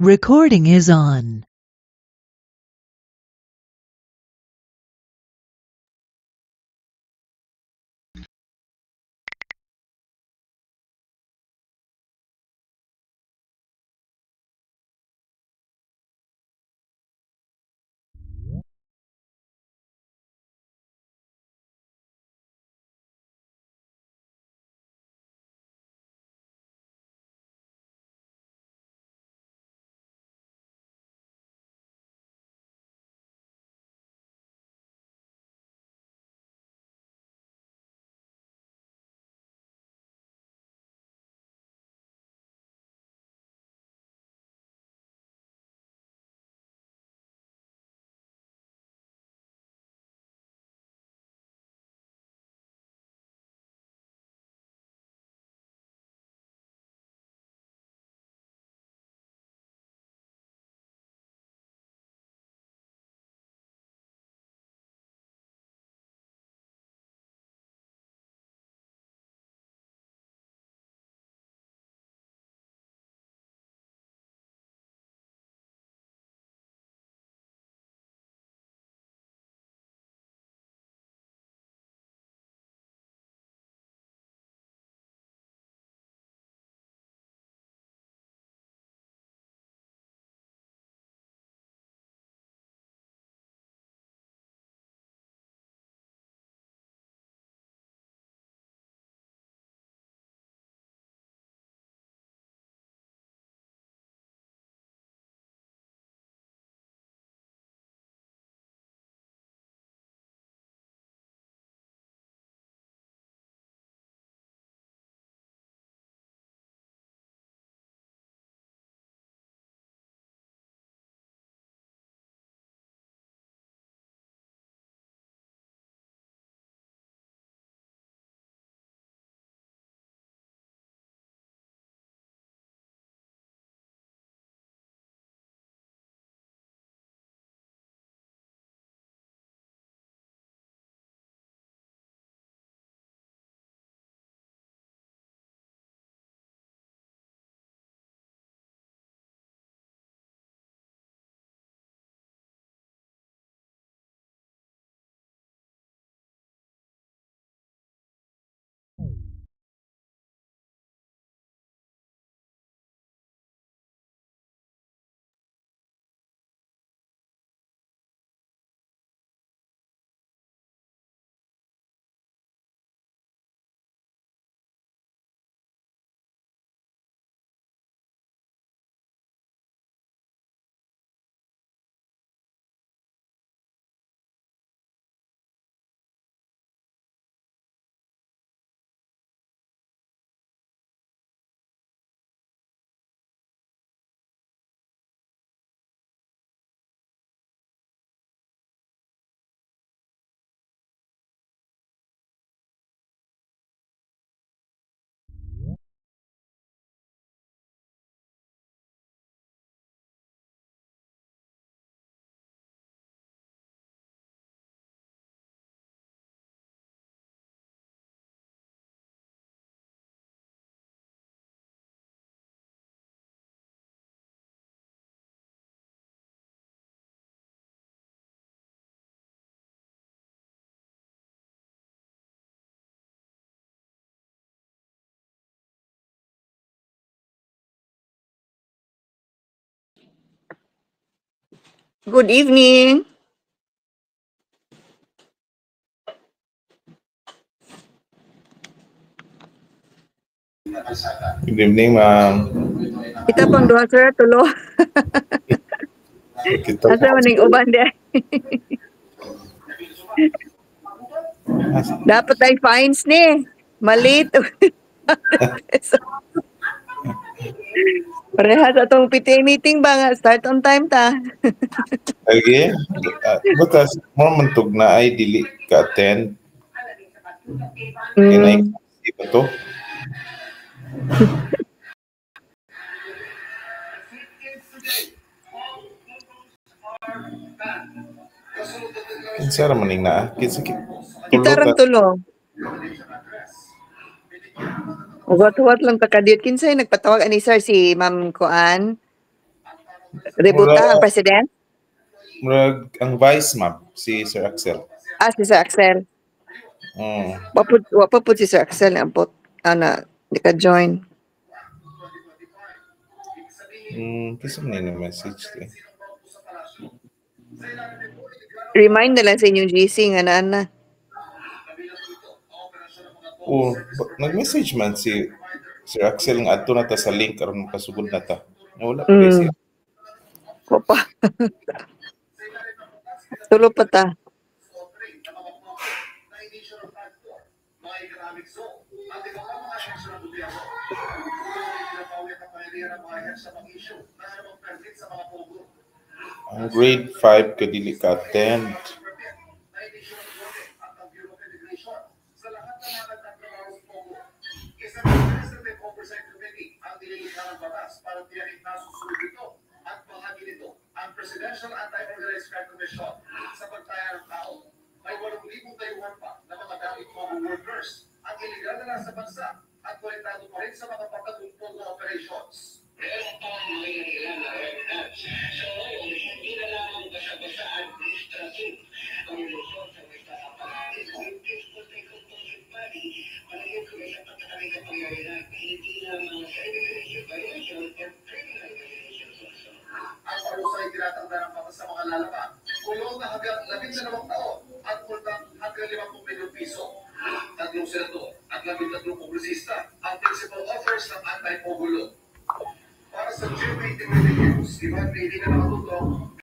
Recording is on. Good evening. Good evening, ma'am. Kita pang duha sir tulo. Kita Asa man ning uban di. Dapat ay fines ni. Malit. Parehas atong PTA meeting ba nga start on time ta. Lagi, bukas mo mentug na ay dili ka attend. Kinay ba to? Kinsa ra maning naa? Kinsa Kita rang tulo. Ugat-ugat lang ta kadiyot kinsay nagpatawag ani sir si Ma'am Kuan. Rebuta ang president? Murag ang vice ma'am si Sir Axel. Si Sir Axel. Wapapod si Sir Axel na ampot. Di ka join. Kasi man yung message eh. Remind na lang sa inyong GC nga na. Nag-message man si Sir Axel ng adto na ta sa link aron makasugod na ta. Wala pa rin siya. Kopa. Tulo pa ta. Ang grade 5 kadili ka attend. Ang Presidential Anti-Organized Crime Commission sa pagtaya ng tao. May 8,000 tayuan pa na mga damit Pogo workers at iligal na lang sa bansa at konektado pa rin sa mga patagong Pogo operations. Hindi na lang basa-basa administrative ang ilusyon sa Westa Kapatid. Ang peaceful consultative body, malagyan ko sa pagkakaling kapangyarihan, hindi lang mga sa violation and criminal violations also. Ang parusay tinatanda ng batas sa mga lalabang, kulong na hanggang 12 taon at multang hanggang 50 milyong piso. 3 senador at 13 kongresista ang principal authors ng anti-Pogo law. Para sa GMA News, Ivan Lady na nakatutong.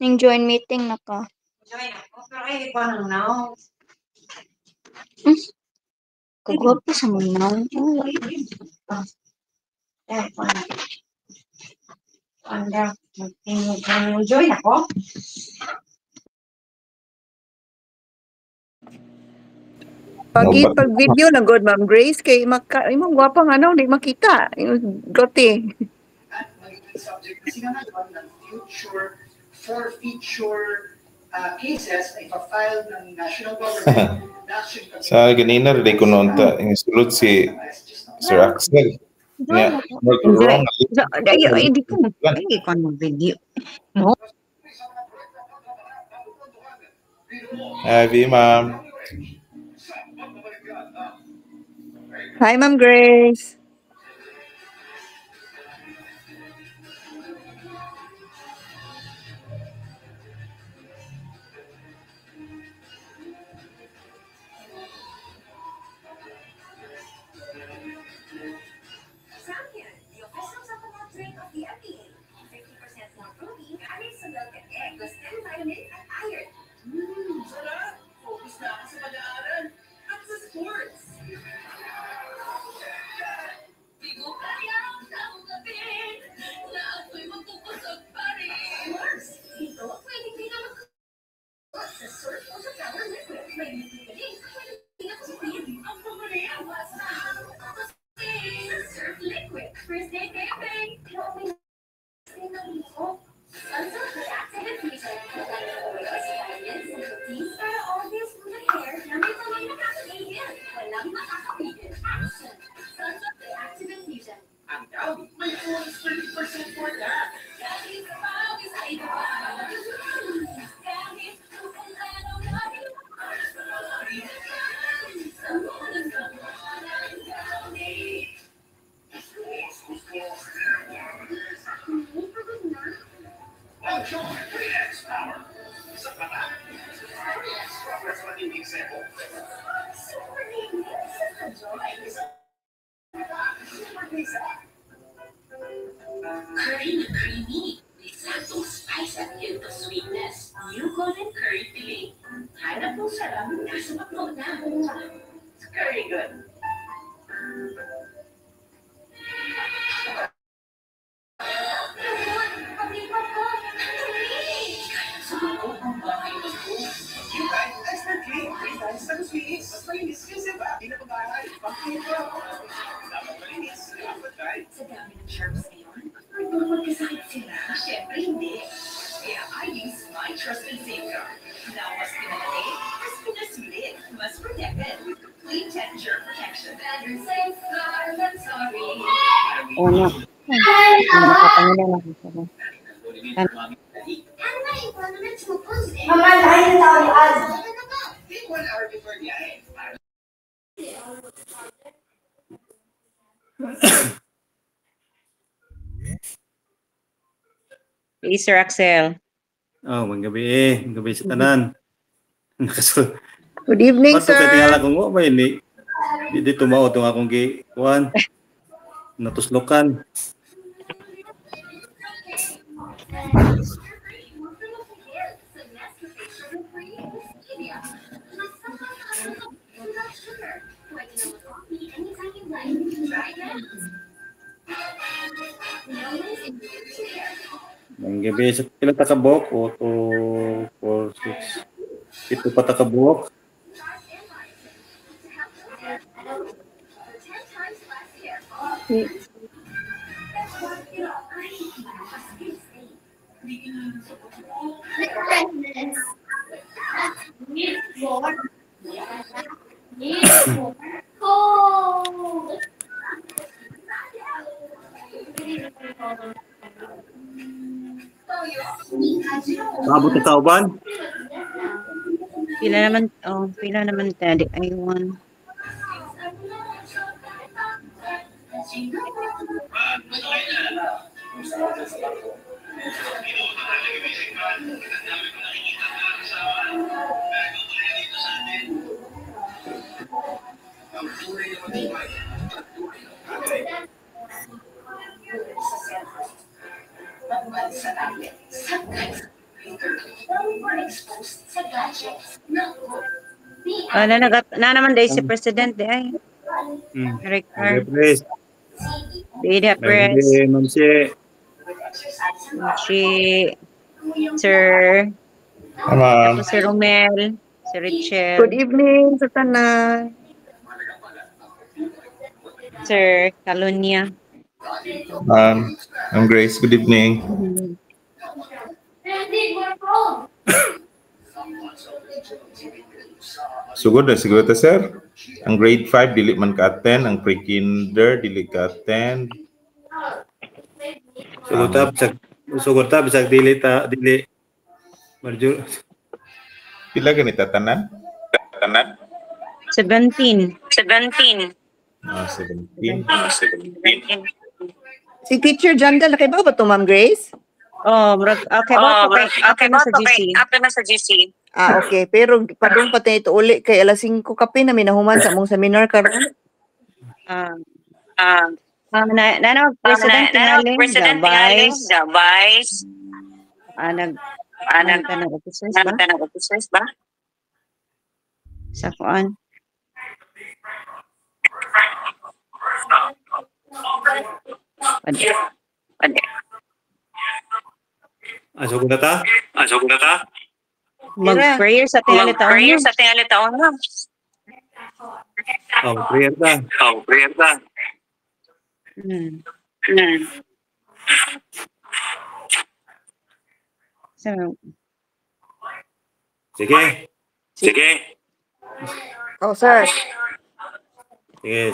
Ning join meeting na ka. Join ako, pero ay ko nang now. Kagwapo sa mga Ay ko na. Anda, join ako. Pag video na good Ma'am Grace kay imong gwapang di makita. Yung gote. At magiging subject na sila ng future forfeiture cases na ipafile ng national government. Sa ganina rin ko noon ta, yung sulod si Sir Axel. Yeah, wrong. Hindi ko mag-video. Abby, ma'am. Hi Ma'am Grace. Creamy, with subtle spice and hint of sweetness. New Very good. Sa dami ng charms ngayon, magkasakit sila. Siyempre hindi. Kaya I use my trust and safeguard. Now mas pinalaki, mas pinasulit, mas protected with complete 10 germ protection. Safeguard, I'm sorry. Una. Nakapangila lang ako. Hey, Sir Axel. Oh, mga gabi sa tanan. Nakasul. Good evening, Pato kay sir. tingala kong mo ba ini? Di tumao tong akong gi kuan. Natuslokan. Mga gabi sa pila ta ka buhok o 2 4 6 ito pa ta ka buhok. Abot ta uban. Pila naman tadi ayun. Na naman dahil si President di ay. Director. Press. Bida Press. Ma'am Si Sir Ma'am. Si Romel, si Richel, Good evening sa tanan. Sir Calunia. I'm Grace. Good evening. Sugod na siguro ta, sir. Ang grade 5 dili man ka-attend, ang pre-kinder dili ka-attend. Sugod ta bisag dili Marjo. Pila ganita tanan? 17. 17. Si Teacher Jandal, kay ba to, Ma'am Grace? Okay ba? Okay na sa GC. Okay. Pero padung pa tayo ito uli kay alas 5 kape na minahuman sa mong seminar karon. President tingaling, the Vice. Nag-officers ba? Sa kuan. Pwede. Sugod na ta? Mag-prayer sa tingalitaon mo. Prayer ta. So, Sige. Oh, sir. Sige.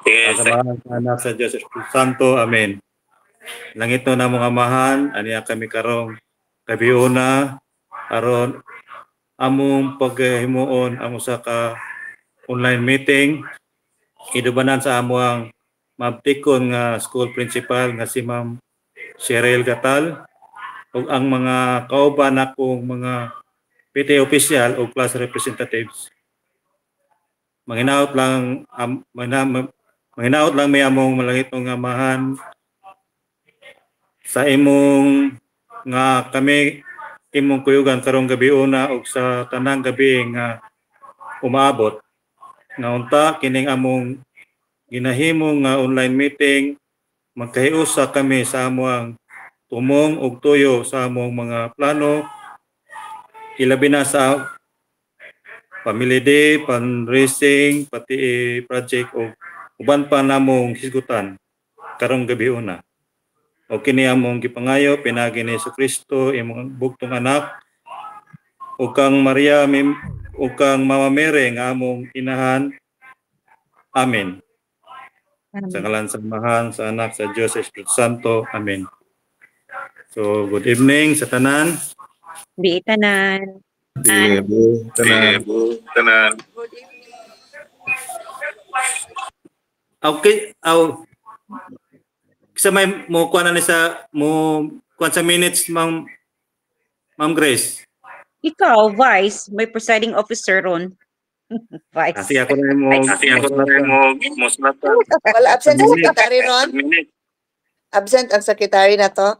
Kasamahan sa anak sa Diyos Espiritu Santo. Amen. Langit no na mga amahan, aniya kami karong kabiuna, aron among paghimuon amo sa ka online meeting, idubanan sa amuang mabtikon nga school principal nga si Ma'am Cheryl Gatal ug ang mga kauban akong mga PT official o class representatives. Manginaot lang may among malangitong amahan sa imong nga kami imong kuyugan karong gabi una ug sa tanang gabi nga umaabot. Nga unta kining among ginahimong nga online meeting, magkahiusa kami sa among tumong ug tuyo sa among mga plano, ilabi na sa Family Day, fundraising, pati project o uban pa namong hisgutan karong gabi una. O kini among gipangayo pinagi ni Jesucristo imong bugtong anak ug kang Maria ug kang Mama Mary nga among inahan. Amen. Sa ngalan sa Amahan, sa Anak, sa Diyos, sa Espiritu Santo. Amen. So, good evening sa tanan. Di tanan. Tanan. Good evening. Okay, sa may mo kuan na sa mo kuan sa minutes Ma'am Grace. Ikaw, Vice, may presiding officer ron. Vice. Kasi ako na mo sulatan. Wala absent ang secretary ron? Absent ang secretary na to?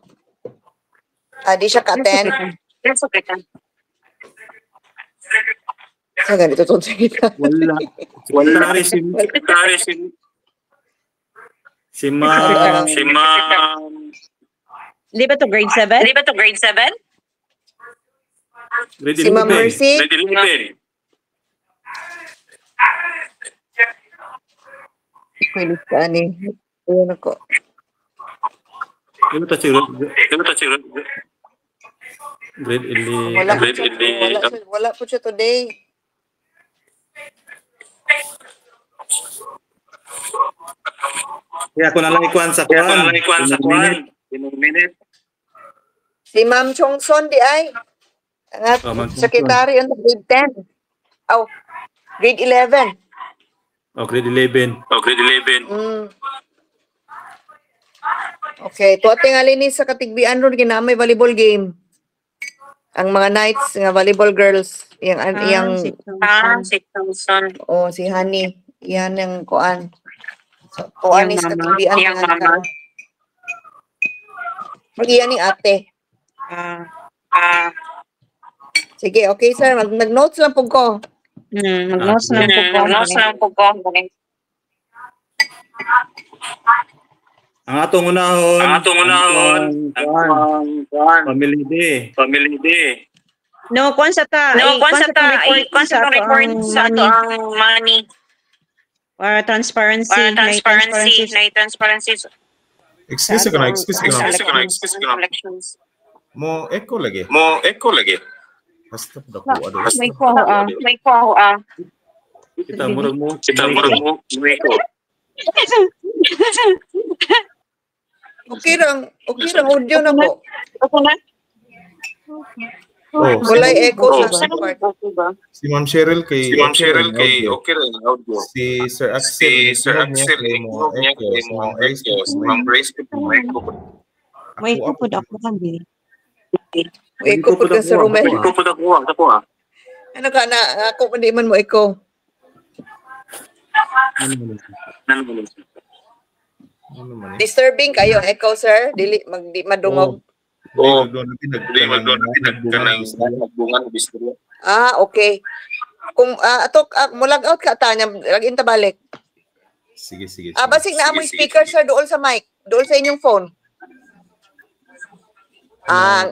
Di siya ka-attend? Sa ganito itong secretary. Wala rin si Ma'am. Di ba to grade 7? Si Ma'am Mercy? Pwede ka ni. Ayun ako. Ano ta si grade 11. Wala po siya today. Kaya ako nalang ikuan sa kuan. Si Ma'am Chongson di ay. Ang secretary on grade 10. Grade 11. Grade 11. Okay, to tingali ni sa katigbian ron ginamay volleyball game. Ang mga nights nga volleyball girls, yang si Honey, yan ang kuan. So, kuan ni sa katigbian nga. Mag-iyan ni ate. Sige, okay sir, nag-notes lang po ko. Mag-notes lang po ko. Ang atong unahon, Family Day. No, kung sa ta report sa to ang money. Para transparency. Excuse ko na. Mo echo lagi. Basta po dako ado. May ko. Kita murag mo echo. Okay lang audio na po. Ako na. Wala echo sa part. Si Ma'am Cheryl kay okay rin audio. Si Sir Axel mo echo. Ma'am Grace mo echo. May ko po ako kanbi. Echo po ka sa room. Ano ka na ako hindi man mo echo. Disturbing kayo echo sir, dili madungog. Okay. Kung mo log out ka tanya, login ta balik. Sige. Basig na amoy speaker sir dool sa mic, dool sa inyong phone.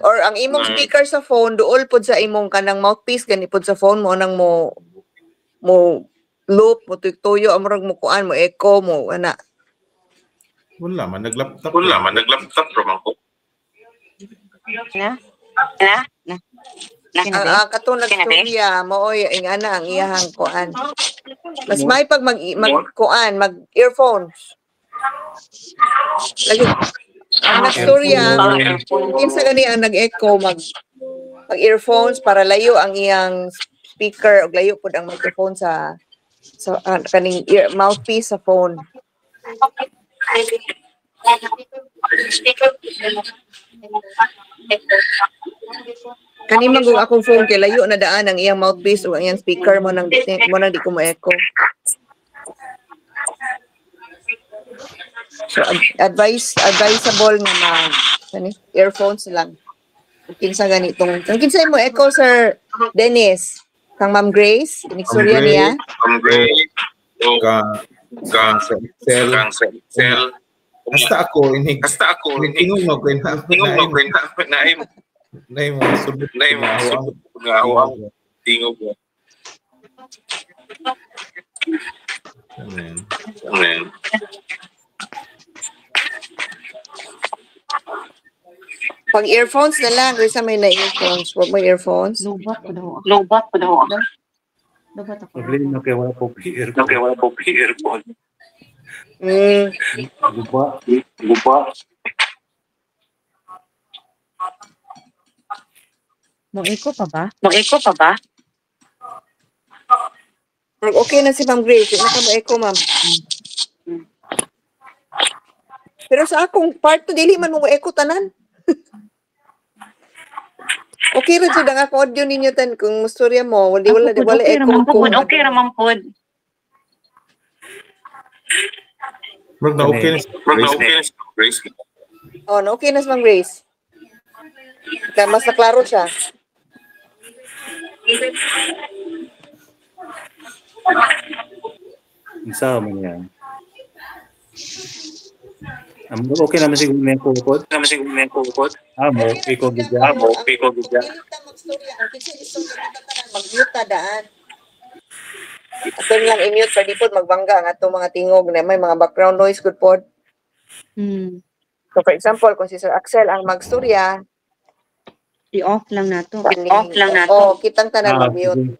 Or ang imong speaker sa phone dool pod sa imong kanang mouthpiece gani pod sa phone mo nang mo loop mo tuyo amurag mo kuan mo echo mo ana. Wala man naglaptop ramang ko. Na. Katong nagstorya mo oy ing ana ang iyahang kuan. Mas may pag mag earphones. Lagi ang nagstorya kinsa gani ang nag-echo mag earphones para layo ang iyang speaker ug layo pud ang microphone sa kaning mouthpiece sa phone. Kani magug akong phone kay layo na daan ang iyang mouthpiece o ang iyang speaker mo nang di ko mo-echo. So advisable nga earphones lang. Kinsa ganitong. Ang kinsa mo echo Sir Dennis, kang Ma'am Grace, iniksurya niya. Ma'am Grace, kang sa Excel. Hasta ako inig. Tingog mo ko na mo subot nga ako. Tingog mo. Amen. Pag earphones na lang, kasi may na-earphones. Huwag mo earphones. Lubat ko daw. Lobat pa daw. Lubat ako. Problema kaya wala po earphone. Guba. Mag-echo pa ba? Mag-echo pa ba? Okay na si Ma'am Grace. Ito mo echo, ma'am. Pero sa akong part to, dili man mo echo tanan. Okay rin siya nga audio ninyo tan kung mustorya mo. Wala Okay echo. Okay raman pod. Mag na okay na Grace. Oh, no, okay na si Ma'am Grace. Kaya mas naklaro siya. Isa man yan. Okay naman siguro may kukod. Mo, ikaw gidya. Mag-mute ta daan. Ato lang i-mute pa di pod magbangga ang atong mga tingog na may mga background noise good pod. So for example, kung si Sir Axel ang magstorya, I-off lang nato. Oh, kitang tanan mag-mute.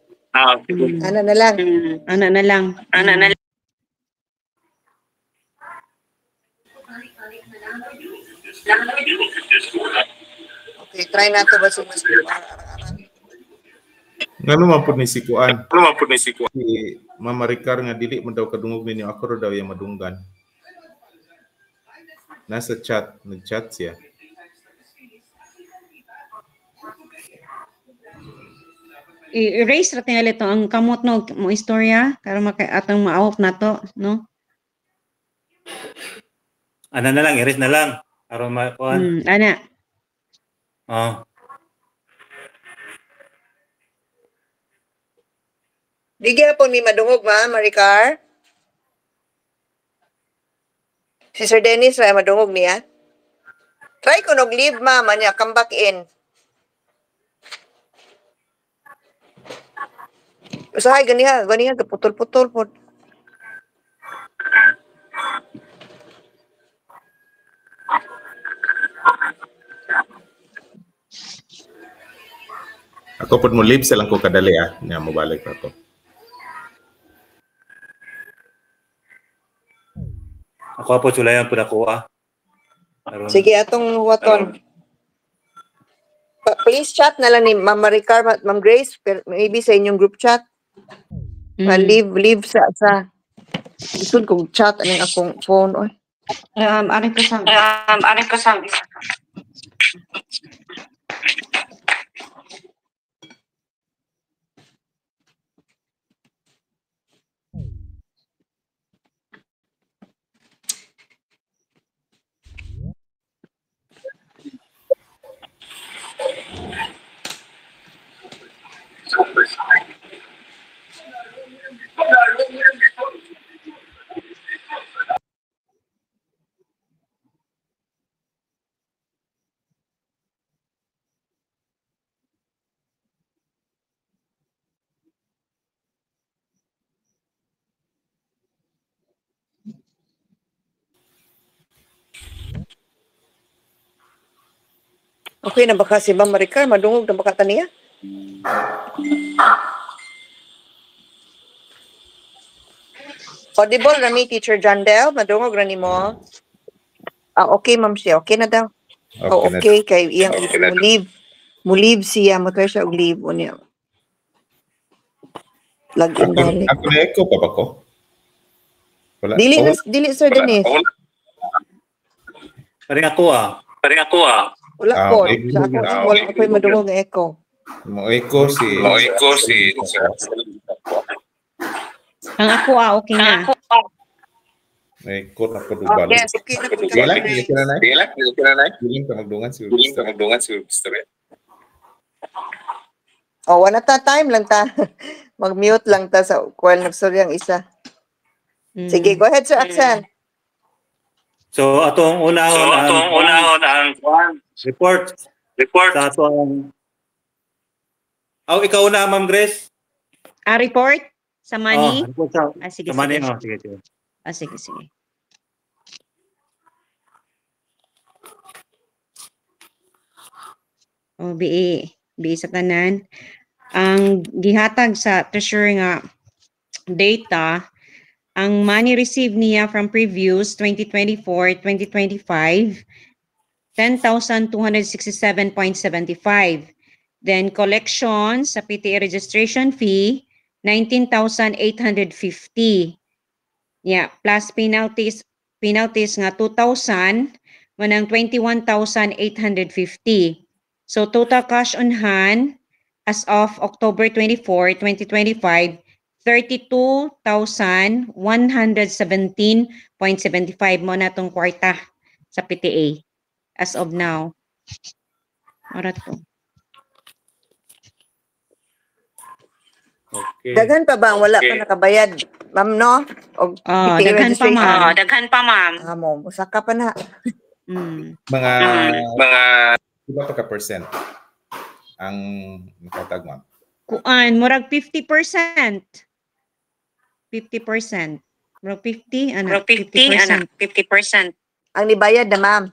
Ana na lang. Ana na lang. Okay, try nato ba si Mas Ngano man pud ni sikuan. Si Mama Ricar nga dili man daw kadungog ninyo ako ro daw yung madunggan. Nasa chat, nag-chat siya. I-erase ra tingali to ang kamot no mo istorya karon atong ma-off nato, no? Ana na lang, erase na lang. Aron makuan. Ana. Di gyapon mi madungog ma, Maricar. Si Sir Dennis ay madungog niya. Try ko nog leave ma, manya come back in. Usahay ganiha kaputol-putol pod. Ako pud mo leave sa lang ko kadali nga mobalik ako. Ako po sulayan po ako Sige, atong waton. Please chat na lang ni Ma'am Maricar, Ma'am Grace, maybe sa inyong group chat. Leave sa isod kong chat aning akong phone oy. Ari ko sang. Okay na baka si Ma'am Maricar, madungog na baka taniya? Audible na mi, Teacher Jandel, madungog na ni mo. Okay ma'am siya, okay na daw. Okay, kay iyang mo leave siya, matry siya og leave unya. Login balik. Ako na echo pa ba ko? Wala. Dili Sir Dennis. Paring ako Wala ko. Sa ako, wala ako'y madungog nga echo. Mo echo si Ang ako okay na. echo na ko dubal. Okay na po. Wala, hindi ka na. Hindi ka magdungan si Mr. Oh, wala ta time lang ta. Mag-mute lang ta sa while nagsorry ang isa. Sige, go ahead Sir Axel. So atong unahon ang report sa atong ikaw na Ma'am Grace. Report sa money? Report sa, Sige, sa money. sige. Sige. Sige. BA sa tanan. Ang gihatag sa treasury nga data, ang money received niya from previous 2024-2025, 10,267.75. Then collection sa PTA registration fee, 19,850. Yeah, plus penalties nga 2,000, manang 21,850. So total cash on hand as of October 24, 2025, 32,117.75 mo na tong kwarta sa PTA as of now. Ora to. Okay. Daghan pa ba ang wala pa nakabayad, ma'am, no? O PTA daghan pa, registration? ma'am. Daghan pa, ma'am. Mo, usaka pa na. Mga iba pa ka percent ang nakatag, ma'am? Kuan, murag 50%. 50%. Murag 50, ana? 50%. 50%. Ang nibayad na, ma'am.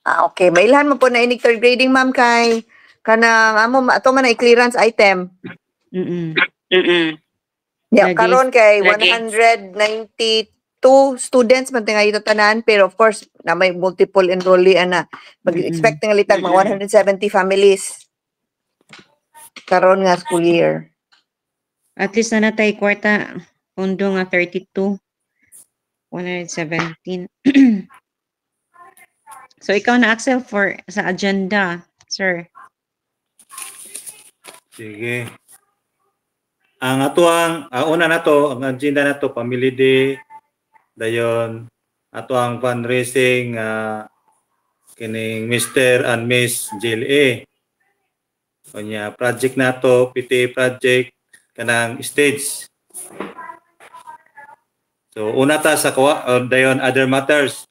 Okay. Mailhan mo po na inig third grading, ma'am, kay kanang ato man ay clearance item. Yeah, karon kay 192 students man tinga ito tanan, pero of course na may multiple enrollee ana. Mag-expect nga litag mga 170 families karon nga school year. At least na natay kwarta pundo nga 32. 117. So ikaw na Axel for sa agenda, sir. Sige. Ang atuang una na to, ang agenda na to, Family Day, dayon atuang fundraising kining Mr. and Miss JLA. Kanya project na to, PTA project kanang stage. So una ta sa dayon other matters.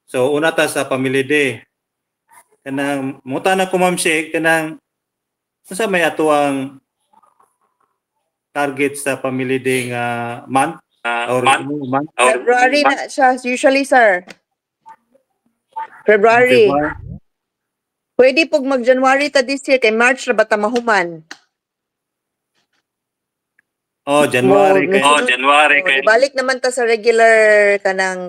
So una ta sa Family Day. Kanang muta na ko Ma'am Sheikh kanang sa may atuang target sa Family Day nga month or month? February na siya usually, sir. February. Pwede pog mag-January ta this year kay March ra bata mahuman. January kay. Balik naman ta sa regular kanang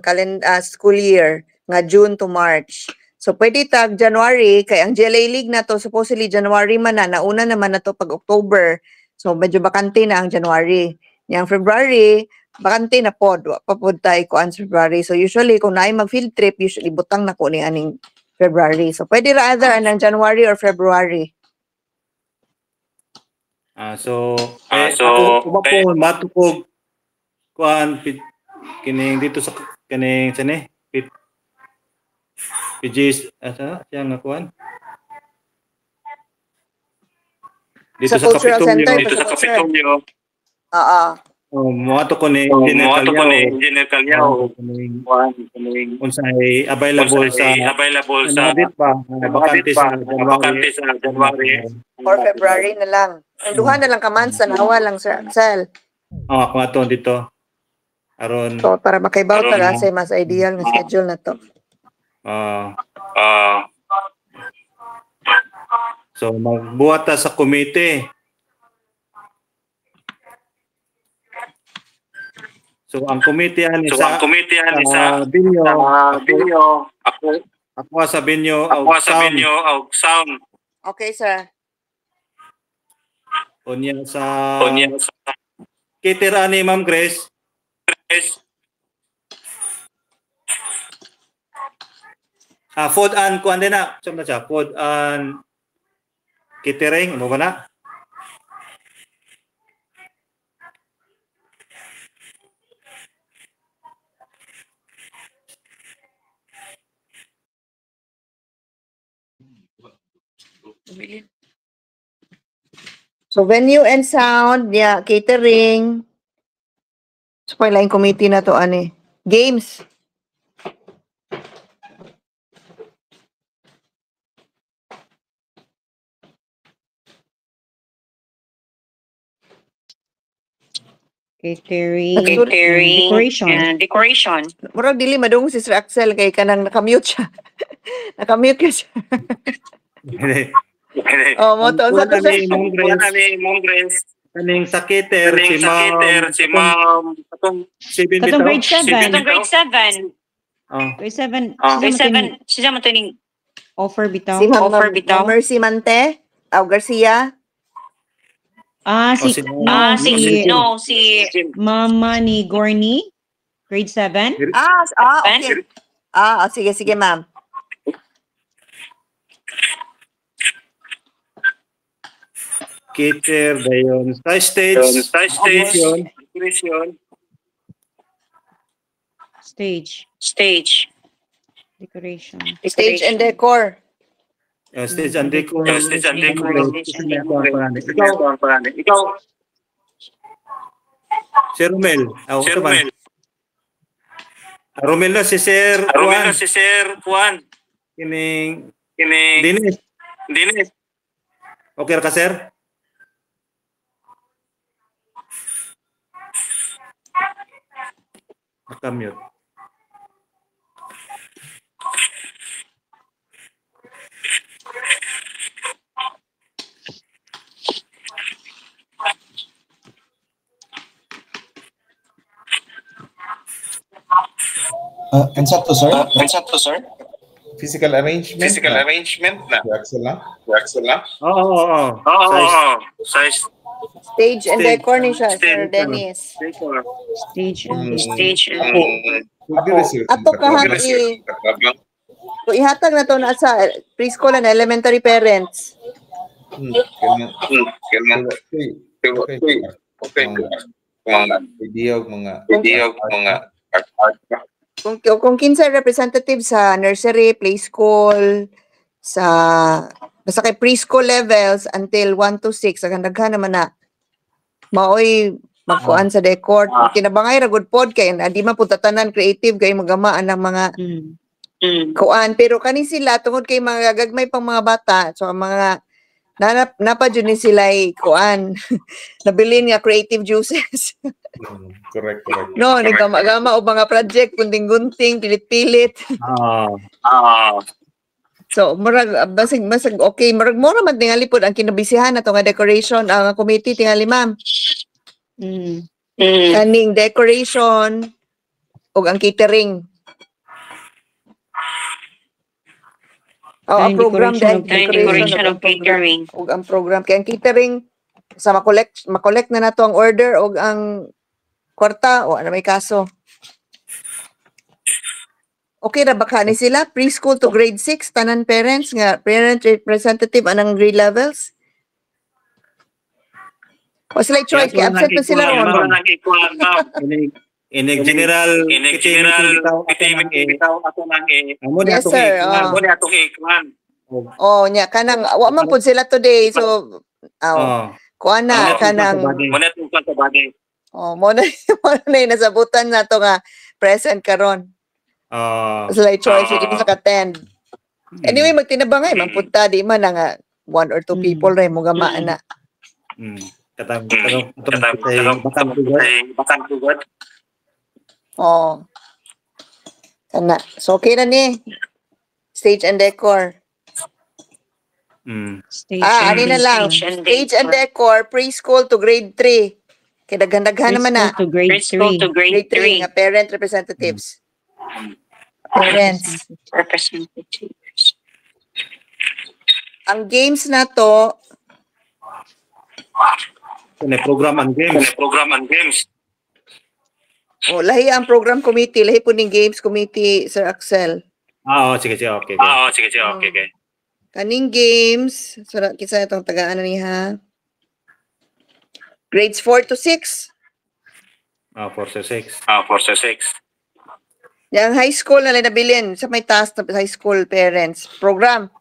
school year nga June to March. So pwede tag January kay ang GLA League na to supposedly January man na nauna naman na to pag October. So medyo bakante na ang January. Yang February bakante na pod pa pod tay ko ang February. So usually kung naay mag field trip usually butang na ko ni aning February. So pwede ra either anang January or February. Ako matukog kuan kining dito sa kining sani PGs siya nga kuan dito sa Kapitolyo. Moato ko ni Engineer Calyao. Unsay available sa bakante sa January or February na lang. Ang duha na lang ka months sa nawa lang Sir Axel. Ako ato dito. Aron so para makaibaw ta kasi mas ideal nga schedule na to. So magbuhat ta sa committee. So ang committee ani sa Binyo ako sa Binyo og sound. Okay sir. Unya sa cater ani Ma'am Grace. Food and kuan din na. Saan siya? Food and catering. Ano ba na? So venue and sound, yeah, catering. So pala yung committee na to, ani. Games. Catering. Catering. Decoration. Decoration. Murag dili madung si Sir Axel kay kanang nakamute siya. Nakamute ka siya. Oh, mo to sa to siya. Ma'am Grace. Kaning sa cater si Ma'am katong Katong grade 7. Katong grade 7. Grade 7. Grade 7. Siya mo tining Offer bitaw. Si Ma'am offer bitaw. Mercy Mante, Garcia. Si Mama ni Gorny. Grade 7. Okay. Sige, ma'am. cater dayon sa stage. Stage. Decoration. Stage and decor. Stage and decor. Ikaw. Si Romel. Romel na si Sir Juan. Kining Dinis. Okay ka, sir? Nakamute. Ansatto, sir. Physical arrangement na. Axel lang. Oo. Size. Stage and decor ni siya, Sir Dennis. Stage and Ato kahati. So ihatag na to na sa preschool and elementary parents. Okay. Mga Kung kinsa representative sa nursery, play school, basta kay preschool levels until 1 to 6, ang daghan naman na maoy magkuan sa decor. Kinabangay ra gud pod kay di man pud tatanan creative kay magamaan ng mga kuan, pero kani sila tungod kay mga gagmay pang mga bata, so ang mga napadyo ni sila kuan nabilin nga creative juices. Correct. No, nagama-gama o mga project, gunting-gunting, pilit-pilit. So, basig okay, murag mo naman tingali po ang kinabisihan na to nga decoration, ang committee tingali, ma'am. Kaning decoration o ang catering. Ang program din, decoration of catering. O ang program. Kaya ang catering, sa makolekt na nato ang order o ang kwarta o ano may kaso. Okay ra baka ni sila preschool to grade 6 tanan parents nga parent representative anang grade levels? O sila choice kay absent na sila ron. In general Yes sir. Oh nya kanang wa man pud sila today so kuan na kanang oh mo na nasabutan na to nga present karon. Sila choice hindi sa attend. Anyway magtinabangay man punta di man nga 1 or 2 people ray mo gamaan na. Katang Oh. Kana. So okay na ni. Stage and decor. Ani na lang. Stage and decor preschool to grade 3. Kay daghan-daghan naman na. Preschool to grade 3. Grade 3 nga parent representatives. Parents. Representatives. Ang games na to program and games. Oh, lahi ang program committee, lahi po ning games committee, Sir Axel. Sige. Okay. Kaning games, kisa itong tagaan na niya. Grades 4 to 6. 4 to 6. Yang high school na nabilin sa may task na high school parents program.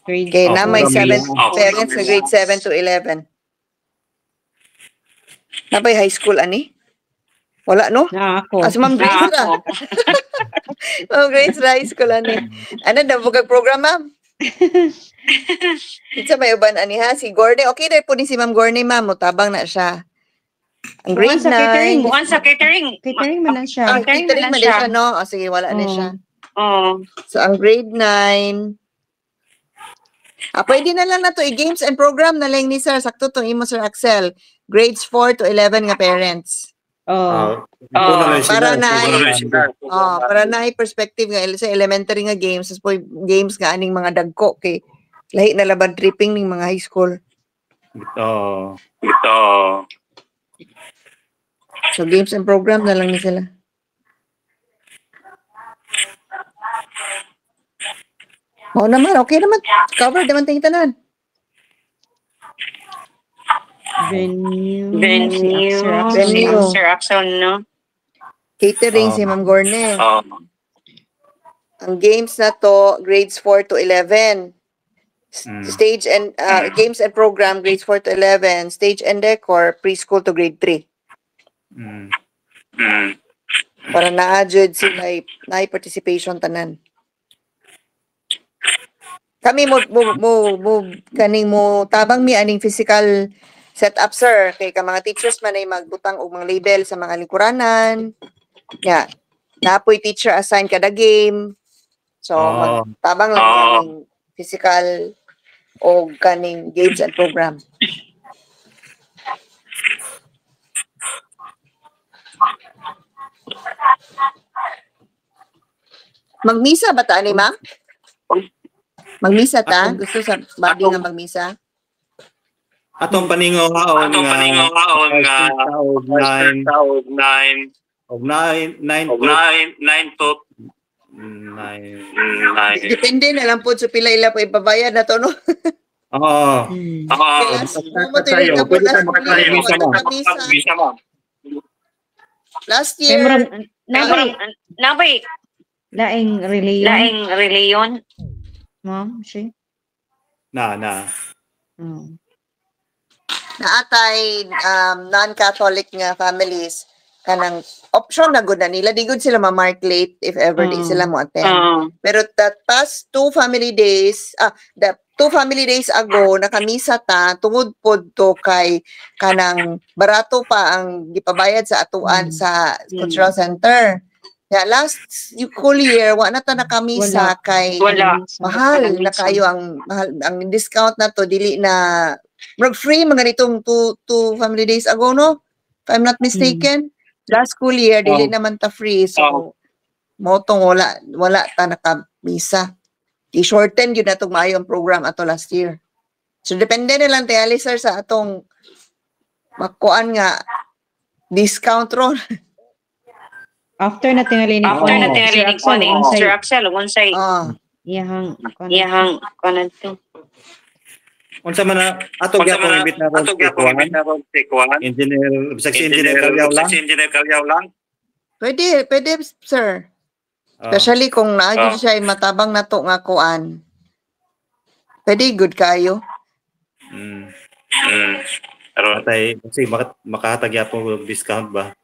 Grade Okay, na may Pamilya. 7 parents sa grade 7 to 11. Napay high school ani? Wala no? na ako. Si Ma'am Grace ra. Ma'am Grace ra high school ani. Ano daw bugag program ma'am? Kitsa may uban ani ha si Gordy. Okay dai po ni si Ma'am Gordy ma'am, mutabang na siya. Ang Bukan grade sa catering. 9. Bukan sa catering. Catering man lang siya. Ang catering catering man man din siya. siya no. O sige, wala na Oo. siya. Oo. So ang grade 9. Pwede na lang na to i-games and program na lang ni sir. Sakto tong imo Sir Axel. Grades 4 to 11 nga parents. Oh. Para na ay perspective nga sa elementary nga games, sa games nga aning mga dagko kay lahi na laban tripping ning mga high school. Oo. So games and program na lang ni sila. Oo naman, okay naman. Covered naman tayong tanan. Venue. Venue. Sir Axel, no? Catering si Ma'am Gorne. Ang games na to, grades 4 to 11. Stage and games and program, grades 4 to 11. Stage and decor, preschool to grade 3. Para na-adjud sila na participation tanan. Kami kaning mo tabang mi aning physical setup sir kay ka mga teachers man ay magbutang og mga label sa mga lingkuranan. Ya. Napoy teacher assign kada game. So magtabang lang aning physical o kaning games and program. Magmisa ba ta ni ma'am? Magmisa ta? Gusto sa body nga magmisa? Atong paningaw haon nga 9 to 9. Depende na lang po sa pila ila po ipabayad na to no. Oo. Last year, Nabay, Laing reliyon. laing reliyon. Ma'am, si. Na. naatay non-Catholic nga families kanang option na gud na nila di gud sila ma-mark late if ever di sila mo attend. Pero that past 2 family days the 2 family days ago nakamisa ta tungod pod to kay kanang barato pa ang gipabayad sa atuan sa cultural center. Yeah, last school year wa na ta nakamisa kay Wala. mahal na kayo ang mahal ang discount na to dili na free mga nitong two family days ago no if I'm not mistaken last school year dili naman ta free so motong wala ta nakamisa i-shorten yun na itong maayo ang program ato last year so depende na lang tayo sir sa atong makuan nga discount ron. After na tingali ni ko ni Sir Axel, unsay iyahang kanan to. Unsa man ato gyapon imbit na ron si Kuan. Engineer, engineer Kalyaw lang. Pwede sir. Especially kung naagin siya ay matabang na to nga kuan. Pwede good kayo. Pero tay kasi makahatag gyapon discount ba?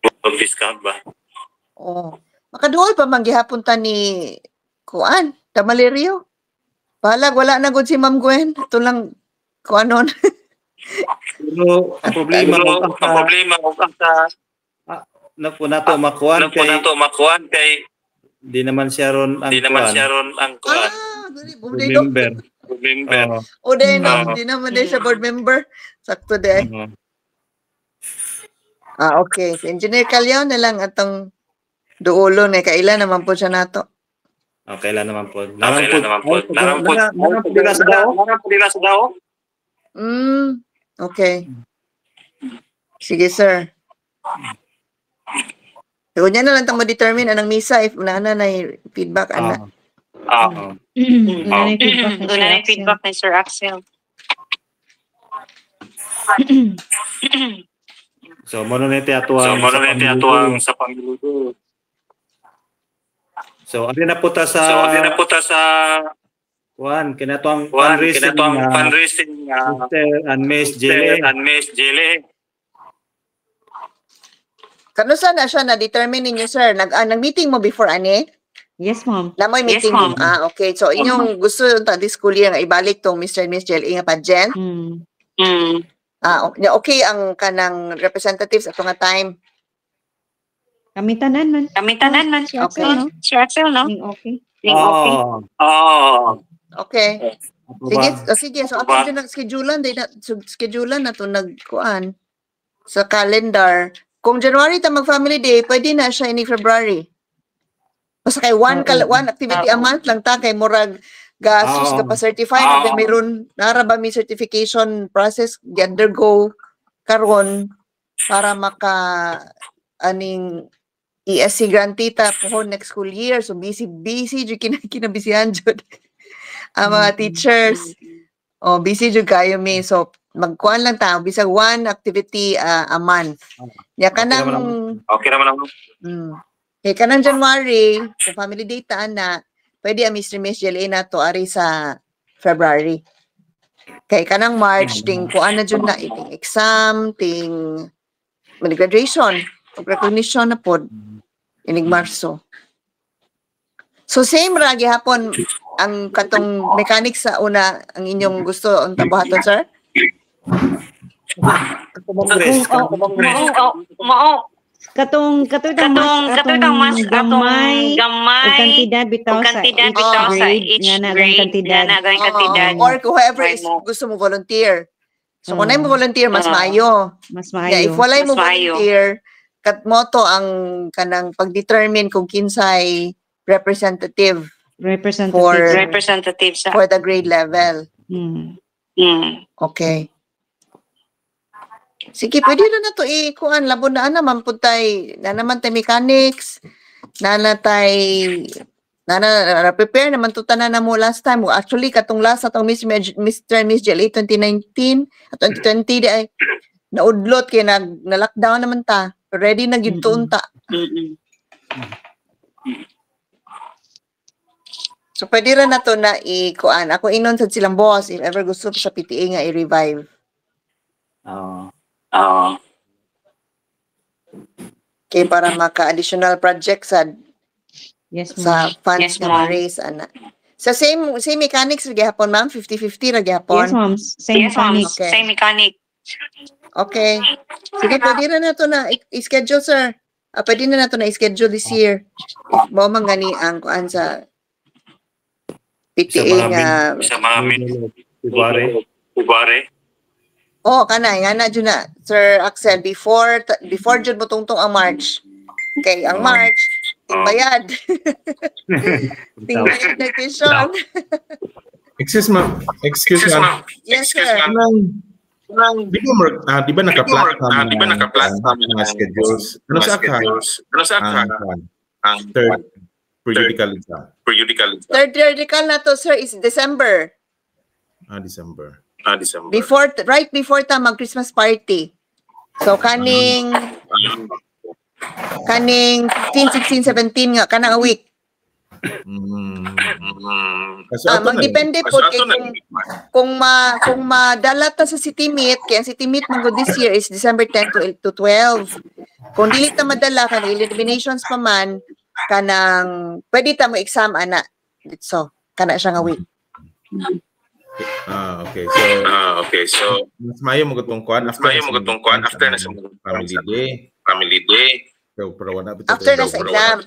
Makaduol pa man gihapon ta ni kuan, Tamalirio. Balag wala na gud si Ma'am Gwen. Ito lang kuanon. Pero ang problema og sa nato makuan kay di naman siya ron ang kuan. Member. O din di naman din siya board member. Sakto de. Okay. Si Engineer Calyaw na lang atong duulo na kailan naman po siya nato. Kailan naman po. Narang sa daw. Okay. Sige, sir. So, niya na lang tamo determine anang misa if na feedback ana. Doon na feedback ni Sir Axel. So, mono nete atuang sa pangluto. So, ari na po ta sa kinatong fundraising Mr. and Miss Jelle. Kanusa na siya na-determine ninyo, sir? Nag-meeting mo before, ani? Yes, ma'am. Namoy meeting mo. Okay. So, inyong gusto this school year nga ibalik tong Mr. and Miss Jelle nga pageant? Okay ang kanang representatives ato nga time. Kami tanan man. Okay. Sir Axel, no? Okay. Okay. Sige. So, ako din schedulean na to nagkuan sa calendar. Kung January ta mag-family day, pwede na siya ini February. Basta kay one activity a month lang ta kay murag gasos ka pa certify na mayroon naraba mi certification process undergo karon para maka aning ESC grantee ta po next school year. So busy jud kinabisihan jud ang mga teachers. Busy jud kayo mi. So magkuan lang ta bisag one activity a month. Ya kanang Okay naman ako. Kay kanang January, sa family data na pwede ang Mr. Miss Jelle na to ari sa February. Kay kanang March ting kuan na jud na iting exam, ting graduation, recognition na pod inig Marso. So same ra gihapon ang katong mechanics sa una ang inyong gusto unta buhaton, sir? Katong mas gamay kantidad bitaw sa each grade nga na kantidad. Or whoever is gusto mo volunteer. So kung mo volunteer mas maayo. If walay mo volunteer, kat moto ang kanang pag-determine kung kinsay representative for the grade level. Okay. Sige, pwede na to ikuan labon na naman puntay na naman tay mechanics na prepare naman to tanan na mo last time. Actually katong last atong Mr. and Miss Jelle 2019 at 2020 di ay naudlot kay na-lockdown naman ta. Ready na gyud to unta. So pwede ra na to na ikuan. Ako inon sad silang boss if ever gusto sa PTA nga i-revive. Okay, para maka-additional project sa funds nga ma-raise, ana. Sa same mechanics ra gyapon, ma'am? 50-50 ra gyapon? Yes, ma'am. Same mechanics. Okay. Same mechanic. Okay. Sige, pwede na to na i-schedule, sir. Pwede na to na i-schedule this year. Mo man gani ang kuan sa PTA nga. Sa mga Ubare. Kana jud na Sir Axel before jud mo tungtong ang March. Okay, ang March bayad. Tingbayad na tuition. Excuse ma'am. Yes, sir. Di ba naka-plan sa mga schedules? Ano sa ang third periodical exam? Third periodical na to, sir, is December. December. Right before ta mag Christmas party. So kaning 15, 16, 17 nga kanang week. Magdepende po kung madala ta sa City Meet, kaya ang City Meet mango this year is December 10 to 12. Kung dili ta madala kanang eliminations pa man kanang pwede ta mo exam ana. So kana siya nga week. Okay. So mas mayo mo gutong kuan after na sa family day. So pero wala bitaw. After na sa exam.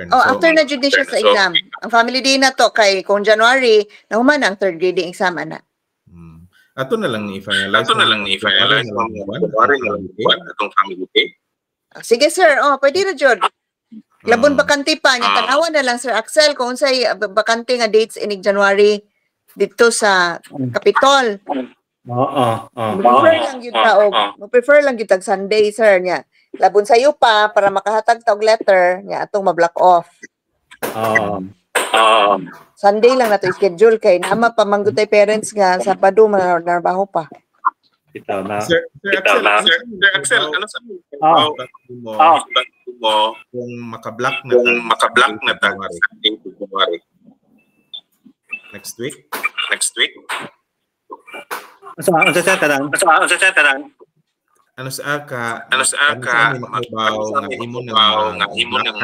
After na judicial sa exam. Ang family day na to kay kung January nahuman ang third grading exam ana. Ato na lang i-finalize atong family day. Sige sir, pwede ra jud. Labon bakante pa nya tanawa na lang Sir Axel kung unsay bakante nga dates inig January dito sa Capitol. Prefer lang gyud tag Sunday sir nya. Labon sayo pa para makahatag tag letter nya atong ma-block off. Sunday lang nato schedule kay nama pa manggutay parents nga Sabado manarbaho pa. Sir Axel, ano sa mo kung maka-block na tag January. Next week? Ano sa tanan? Ano sa ka makubaw nga imo ng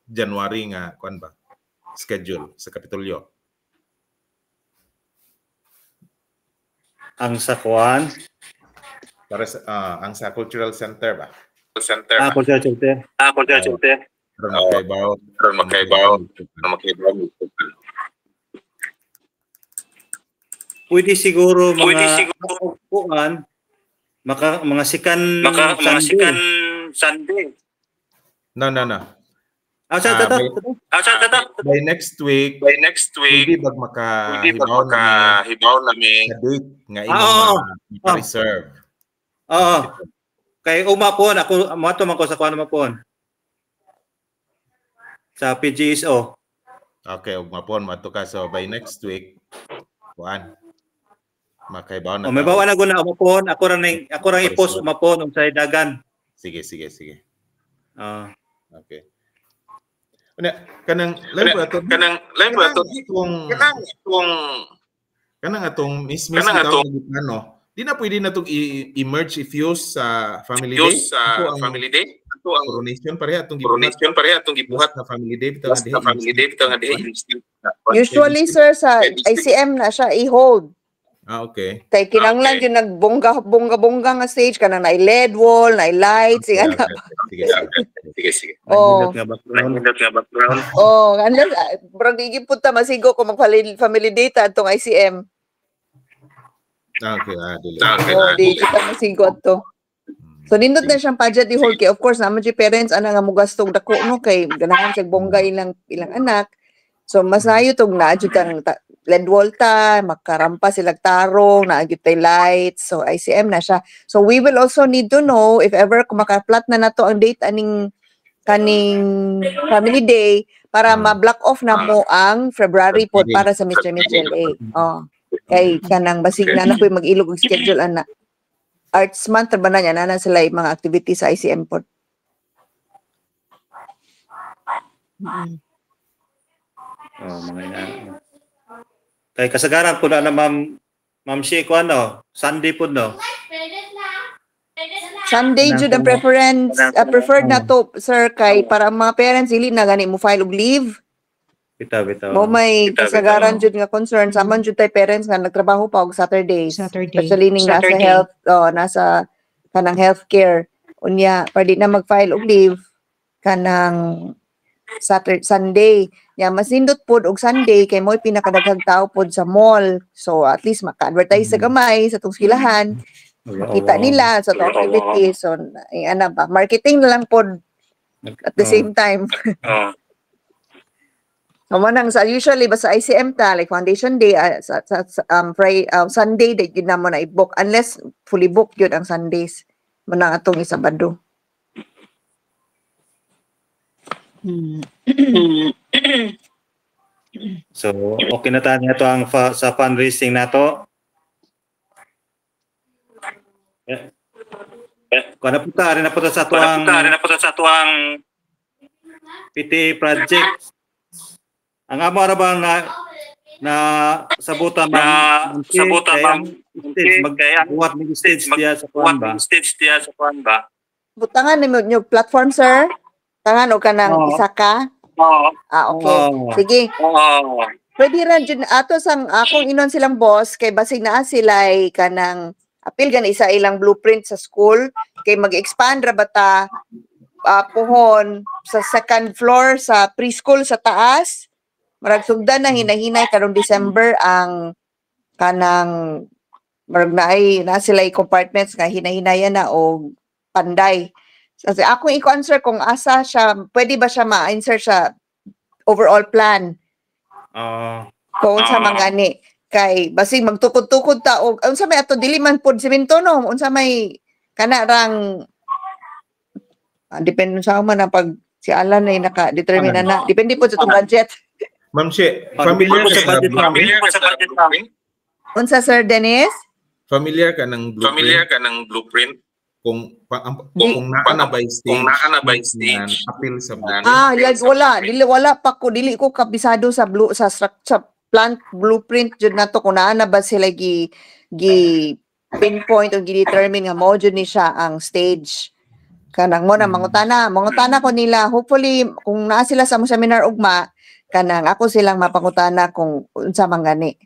January nga kuan ba? Schedule sa Kapitolyo. Ang sa kuan Para sa ang sa Cultural Center ba? Cultural Center. Karon makaibaw. Pwede siguro kuan mga sikan Sunday. No. Asa By next week, hindi bag makahibaw namin sa date nga imo reserve. Oo. Kay umapon ako mato man ko sa kuan mapon. Sa PGSO. Okay, umapon mato ka so by next week kuan makaibaw na. May bawa na guna umapon, ako ra i-post umapon unsay dagan. Sige. Okay. Kanang live ato kanang atong mismis ano di na pwede na itong i-merge i-fuse sa family day ito ang coronation pareha atong gibuhat na family day bitaw nga diha. Usually sir sa ICM na siya i-hold. Okay. Kay kinanglan yung nagbongga nga stage ka na LED wall, na lights, Sige. Oh. Nindot nga background. Oh, unless brang igipud ta masigo ko mag-family data atong ICM. Okay, dili. Di kita masigo to. So nindot na siyang budget di hold kay of course naman yung parents ana nga mogastong dako no kay ganahan sa bongga ilang anak. So mas nayo tong naadjud ang LED wall ta, makarampa silang tarong, naagit tay lights, so ICM na siya. So we will also need to know if ever kung maka-plot na nato ang date kaning family day para ma-block off na mo ang February pod para sa Mr. Mitchell A. Oh. Kay kanang basig na po mag-ilog og schedule ana. Arts month ba na niya na sila mga activities sa ICM pod. Mga kay kasagaran po na Ma'am Shi ko Sunday po no. Sunday jud ang preferred na to sir kay para ang mga parents dili na gani mo file og leave. Bitaw. Mo may kasagaran jud nga concern saman jud tay parents nga nagtrabaho pa og Saturday. Especially ning nasa health nasa kanang healthcare unya pwede na mag-file og leave kanang Sunday. Ya masindot pod og Sunday kay mo'y pinakadaghang tao pod sa mall. So at least maka-advertise sa gamay sa tong eskwelahan. Kita nila sa tong activities. So ana ba, marketing na lang pod at the same time. So manang sa usually ba sa ICM ta like foundation day Sunday day gid na mo na i-book unless fully booked yun ang Sundays. Manang atong Sabado. So, okay na tayo ito ang sa fundraising na to. Kung rin na po sa tuwang PTA project. Ang amo arabang na sabutan magbuhat ng stage diya sa kuan ba? Butangan nimo platform sir. Tangan o kanang isa ka? Okay. Sige. Pwede rin dyan ato sang akong inon silang boss kay basig naa sila kanang apil gan isa ilang blueprint sa school kay mag-expand ra bata puhon sa second floor sa preschool sa taas. Marag sugdan na hinahinay karong December ang kanang marag na sila compartments nga hinahinayan na og panday. Kasi ako i-answer kung asa siya, pwede ba siya ma-insert sa overall plan? Kung sa mangani. Kay, basig magtukod-tukod ta, o unsa may ato, dili man po simento, no? Unsa may kanarang, depende sa man na pag si Alan ay naka-determine na. Depende po sa itong budget. Ma'am Shi, familiar sa budget namin? Unsa, Sir Dennis? Familiar ka ng blueprint? Kung naa na by stage appeal sa budget. Wala pa ko dili ko kabisado sa plant blueprint jud nato kung naa na ba sila gi pinpoint o gi-determine nga mao jud ni siya ang stage. Kanang mo na mangutana ko nila, hopefully kung naa sila sa among seminar ugma kanang ako silang mapangutana kung unsa man gani.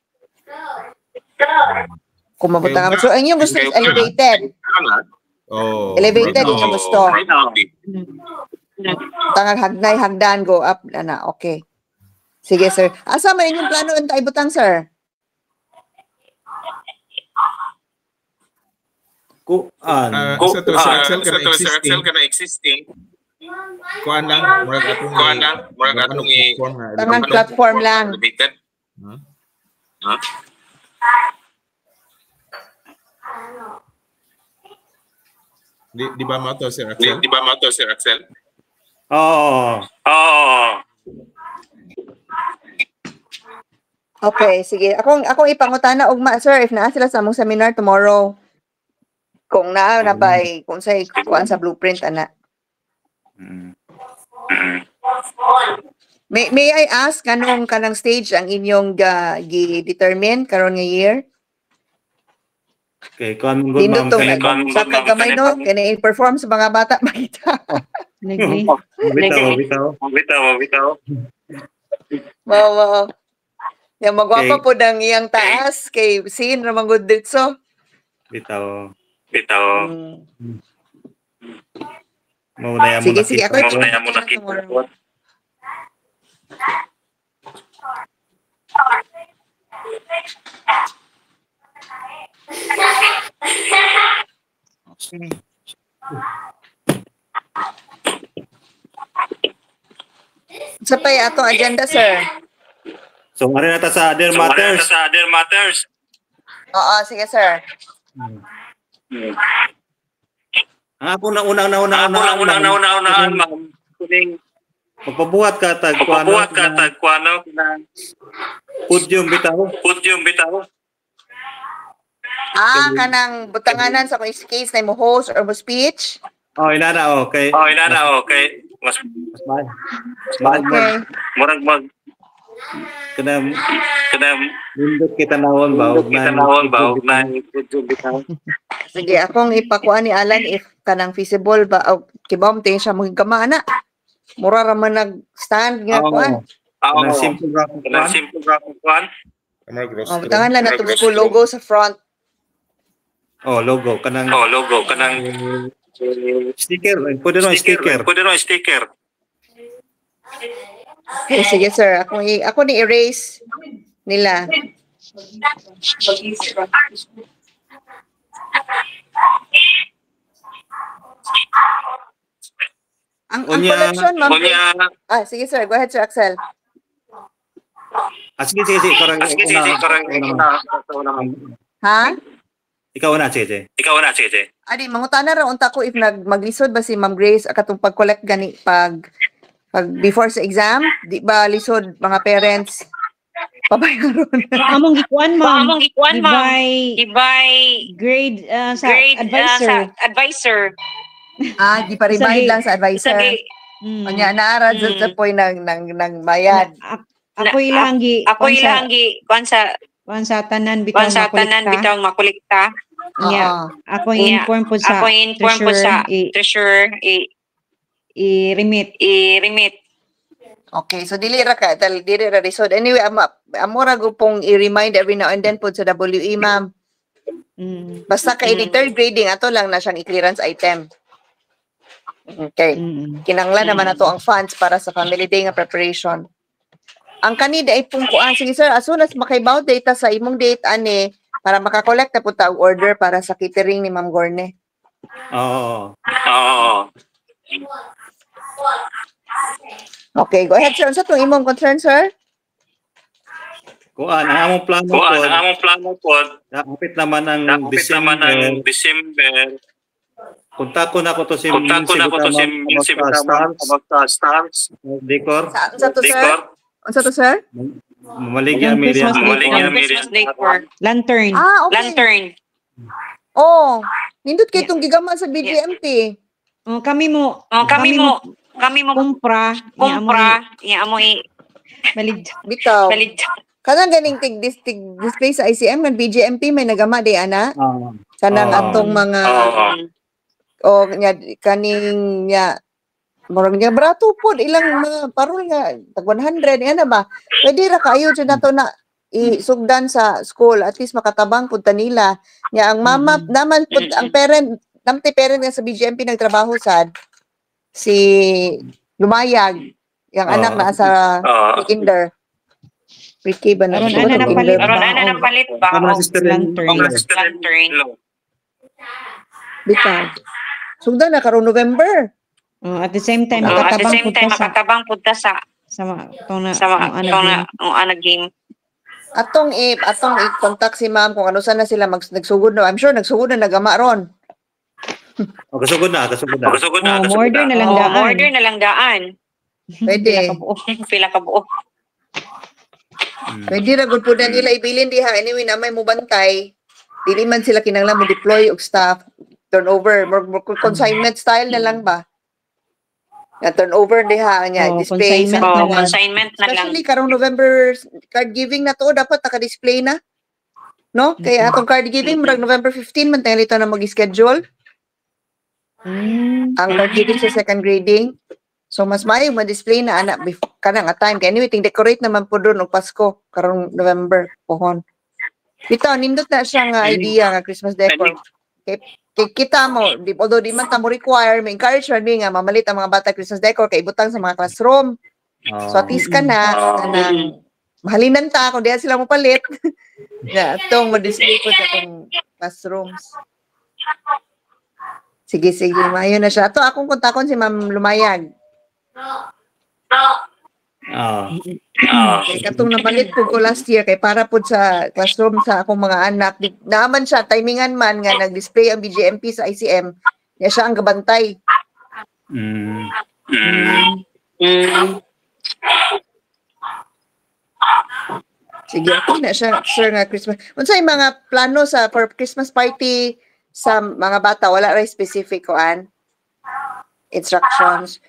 Kung mabutang so ang inyong gusto is elevated. Oh. Elevated yung gusto. Tangag hagnay hagdan go up ana. Okay. Sige sir. Asa man inyong plano unta ibutang sir? Sa to sa Excel kana existing. Kuan lang, murag atong Tangang platform lang. Di ba mo to Sir Axel? Oo. Okay, sige. Akong ipangutana ugma sir if naa sila sa among seminar tomorrow. Kung naa na ba kung say kuan sa blueprint ana. May I ask kanang stage ang inyong gi-determine karon nga year? Okay, kuan mo ma'am kanang sa kagamay no kani perform sa mga bata makita. Bitaw. Wow. Yang magwapa po dang iyang taas kay sin ra man gud ditso. Bitaw. Sige, ako muna. Sa pay ato agenda, sir. So, mari na ta sa other matters. Oo, sige, sir. Ako na una, ma'am. Magpabuhat ka tag kuano podium bitaw. Kanang butanganan sa kung case na mo host or mo speech. Inana okay. Mas okay. Murag kanang nindot kita nawon ba na podium bitaw. Sige, akong ipakuan ni Alan if kanang feasible ba o kibam tayo siya maging kamana. Mura raman nag-stand nga kuan. Simple graphic. Butangan lang na itong school logo sa front. Logo kanang sticker. Pwede no sticker. Okay, sige sir. Ako ni erase nila. Ang collection, ma'am. Sige sir. Go ahead, Sir Axel. Sige. Ha? Ikaw na, sige. Adi, mangutana ra unta ko if maglisod ba si Ma'am Grace akatong pag-collect gani pag before sa exam, di ba lisod mga parents pabayaron. Among gikuan ma'am. Ibay Grade sa advisor. advisor. Di pa remind lang sa advisor. Kanya naara sa poy ng bayad. Ako ilang gi kuan sa tanan bitang makolekta. Ako inform po sa treasurer i-remit. Okay, so dili ra resod. Anyway, amora go pong i-remind every now and then po sa WE, ma'am. Basta kay di third grading ato lang na siyang i-clearance item. Okay. Kinanglan naman nato ang funds para sa family day nga preparation. Ang kanida ay pong kuan. Sige sir, as soon as makaibaw data sa imong date ani para makakolect na po ta order para sa catering ni Ma'am Gorne. Okay, go ahead sir. Unsa tong imong concern, sir? Kuan ang among plano pod. Kapit naman ang December. Kontakon ako to si Stars. Decor. Unsa to, sir? Unsa to, sir? Mamaligya Miriam. Lantern. Okay. Lantern. Nindot kay itong gigama sa BGMT. Kami mo kumpra amoy balid Bitaw. Kanang ganing display sa ICM ng BGMP may nagama di ana. Kanang atong mga o nya kaning nya murag nya brato pod ilang mga parol nga tag 100 ana ba. Pwede ra kayo jud nato na isugdan sa school at least makatabang pud nila. Nya ang mama naman pud ang parent namti parent nga sa BGMP nagtrabaho sad si Lumayag yang anak na sa kinder. Ricky ba na? Aron ana napalit ba? Lantern. Bitaw. Sugdan na karong November. At the same time, makatabang pud ta sa ana game. Atong i-contact si ma'am kung ano sana sila nagsugod na. I'm sure nagsugod na nagama ron. Kasugod na. Order na lang daan. Pwede. Pila ka buo. Pwede ra gud pud nila ibilin diha. Anyway, na may mubantay. Dili man sila kinahanglan mo deploy og staff turnover, consignment style na lang ba? Ya turnover diha nya display consignment na lang. Especially karong November card giving na to dapat naka-display na. No? Kaya atong card giving murag November 15 man tayo lito na mag-schedule. Ang card giving sa second grading. So mas maayo ma-display na ana kanang a time kay anyway ting decorate naman po doon og Pasko karong November pohon. Bitaw nindot na siya nga idea nga Christmas decor. Kay kita mo although di man ta mo require may encourage man nga mamalit ang mga bata Christmas decor kay ibutang sa mga classroom. So at least kanang mahalinan ta kung diha sila mo palit. Ya tong mo-display ko sa tong classrooms. Sige, mayo na siya. Ato akong kontakon si Ma'am Lumayag. Kay katong napalit po ko last year kay para po sa classroom sa akong mga anak. Naaman siya, timingan man nga nag-display ang BGMP sa ICM. Niya siya ang gabantay. Sige, okay na siya. Sure nga Christmas. Unsay mga plano for Christmas party sa mga bata? Wala rin specific koan? Instructions.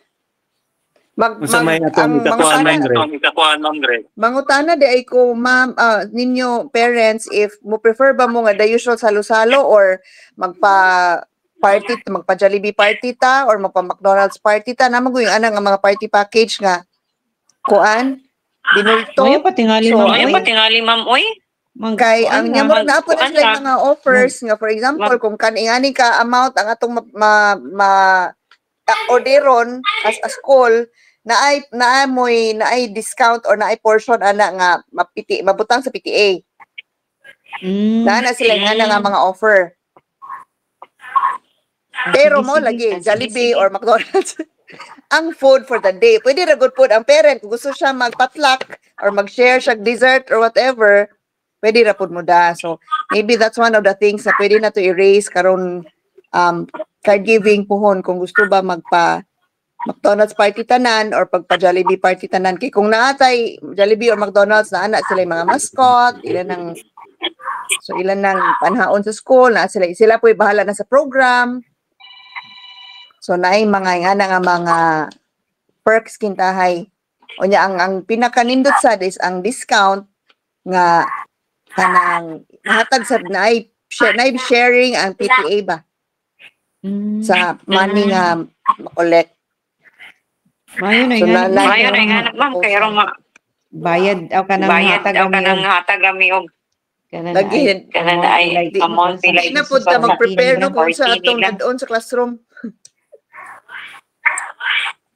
Mangutana di ay ko ma'am ninyo parents if mo prefer ba mo nga the usual salo-salo or magpa Jollibee party ta or magpa McDonald's party ta namang yung anang mga party package nga kuan binulto ayo patingali ma'am oy kay ang nyamor na po na sila mga offers nga for example kung kaningani ka amount ang atong orderon as a school na ay discount or na ay portion ana nga mabutang sa PTA. Na sila nga mga offer. Pero mo lagi Jollibee or McDonald's ang food for the day. Pwede ra good food ang parent kung gusto siya magpatluck or mag-share siya dessert or whatever. Pwede ra pud mo da. So maybe that's one of the things na pwede na to erase karon card giving pohon kung gusto ba magpa McDonald's party tanan or pagpa Jollibee party tanan kay kung naatay Jollibee or McDonald's na anak sila mga mascot ilan nang panhaon sa school na sila po'y bahala na sa program so naay mga perks kintahay unya ang pinakanindot sad is ang discount nga kanang hatag sa naay sharing ang PTA ba sa money nga collect. Mayo na nga ma'am kay ron bayad aw kanang hatag kami og lagi ay amount like na pud ta mag-prepare no kung sa atong add-on sa classroom.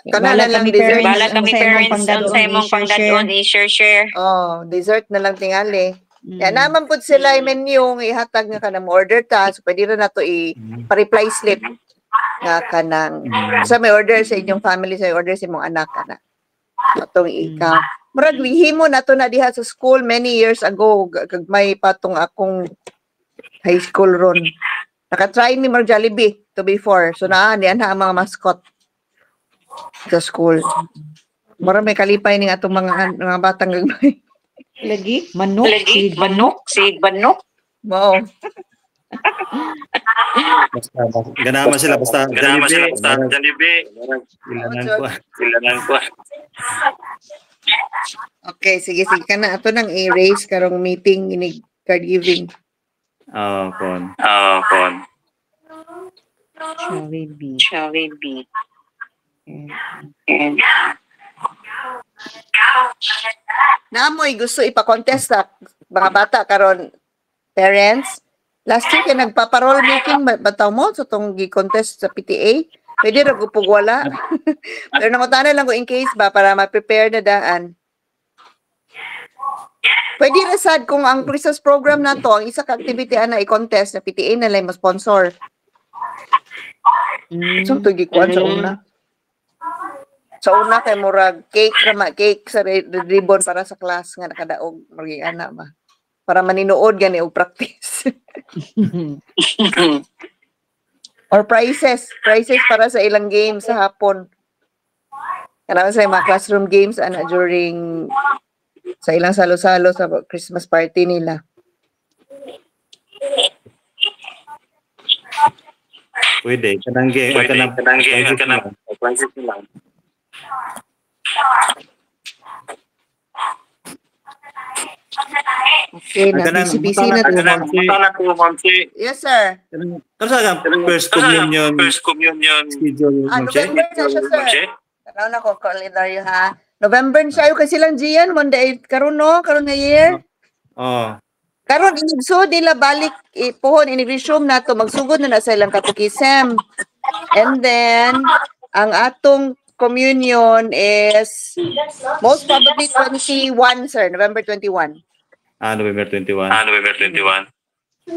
Kanala lang dessert. Bala kami parents sa imong pangdadon i-share. Oh, dessert na lang tingali. Yan naman pud sila yung menu ihatag nga kanang order ta so pwede ra nato i-reply slip nga kanang sa may order sa inyong family sa order sa imong anak kana atong ikaw murag himo nato na diha sa school many years ago may patong akong high school ron naka-try ni Mar Jollibee to before so niyan ang mga mascot sa school murag may kalipay ning atong mga batang gagmay lagi manok sig banok wow. Ganaman sila basta Jollibee. Ilanan ko. Okay, sige. Kana ato nang i-raise karong meeting ini card giving. Kon. Kon. Shall we be? And Naamoy gusto ipa-contest sa mga bata karon parents. Last year kay nagpaparol meeting bataw mo sa tong gi-contest sa PTA. Pwede ra gupog wala. Pero nangutana lang ko in case ba para ma-prepare na daan. Pwede ra sad kung ang Christmas program na to, ang isa ka activity ana i-contest na PTA na lang mo-sponsor. So to gikuan sa una. Sa una kay murag cake sa ribbon para sa class nga nakadaog murag ana ba. Para maninuod gani og practice. Or prizes para sa ilang games sa hapon. Kana sa mga classroom games ana during sa ilang salo-salo sa Christmas party nila. Pwede. Kanang prices lang. Okay, na busy na to. Yes, sir. Kasi first communion schedule mo siya. November na siya, sir. Tanaw na ko kalendaryo ha. November na siya. Kasi lang Gian, one day, karon no? Karon na year. Karon inigso nila balik pohon ini-resume na to magsugod na sa ilang katekism. And then ang atong communion is most probably 21, sir, November 21. November 21.